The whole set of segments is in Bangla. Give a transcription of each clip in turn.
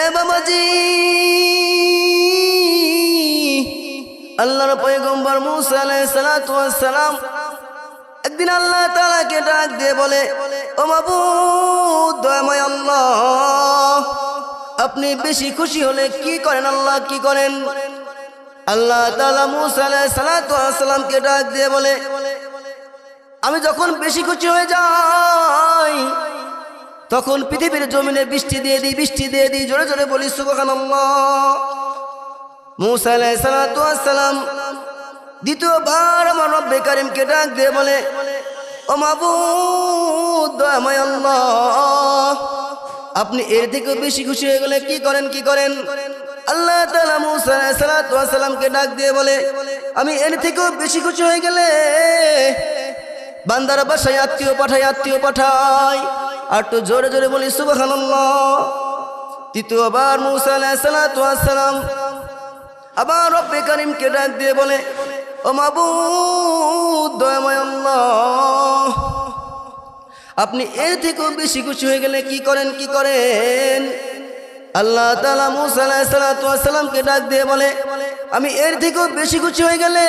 এ বাবাজি, আল্লাহর পয়গম্বর মুসা আলাইহিস সালাতু ওয়াস সালাম একদিন আল্লাহ তাআলাকে ডাক দিয়ে বলে, ও মাবুদ, দয়াময় আল্লাহ, আপনি বেশি খুশি হলে কি করেন? আল্লাহ কি করেন? আল্লাহ তাআলা মুসা আলাইহিস সালাতু ওয়াস সালামকে ডাক দিয়ে বলে, আমি যখন বেশি খুশি হয়ে যাই তখন পৃথিবীর জমিনে বৃষ্টি দিয়ে দিই। জোরে জোরে বলি সুবহানাল্লাহ। মুসা আলাইহিস সালাতু ওয়াস সালাম দ্বিতীয়বার আমার রব্বে কারীমকে ডাক দিয়ে বলে, ও মাবুদ, দয়াময় আল্লাহ, আপনি এর থেকেও বেশি খুশি হয়ে গেলে কি করেন? আল্লাহ তাআলা মুসা আলাইহিস সালাতু ওয়াস সালামকে ডাক দিয়ে বলে, আমি এর থেকেও বেশি খুশি হয়ে গেলে বান্দার বাসায় আত্মীয় পাঠাই। আর একটু জোরে জোরে বলি সুবহানাল্লাহ। তৃতীয়বার মুসা আলাইহিস সালাতু ওয়াস সালাম আবার রব্বে কারীমকে ডাক দিয়ে বলে, ও মাবুদ, দয়াময় আল্লাহ, আপনি এর থেকেও বেশি খুশি হয়ে গেলে কি করেন? আল্লাহ তাআলা মুসা আলাইহিস সালাতু ওয়াস সালামকে ডাক দিয়ে বলে, আমি এর থেকেও বেশি খুশি হয়ে গেলে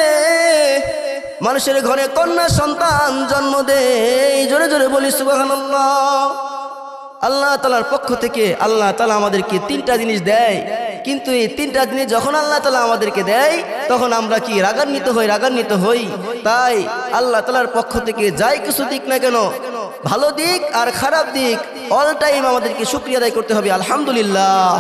মানুষের ঘরে কন্যা সন্তান জন্ম দেই। জোরে জোরে বলি সুবহানাল্লাহ। আল্লাহ তাআলার পক্ষ থেকে আল্লাহ তাআলা আমাদেরকে তিনটা জিনিস দেয়, কিন্তু এই তিনটা জিনিস যখন আল্লাহ তাআলা আমাদেরকে দেয় তখন আমরা কি রাগান্বিত হই। তাই আল্লাহ তাআলার পক্ষ থেকে যাই কিছু দিক না কেন, ভালো দিক আর খারাপ দিক অল টাইম আমাদেরকে শুকরিয়া আদায় করতে হবে। আলহামদুলিল্লাহ।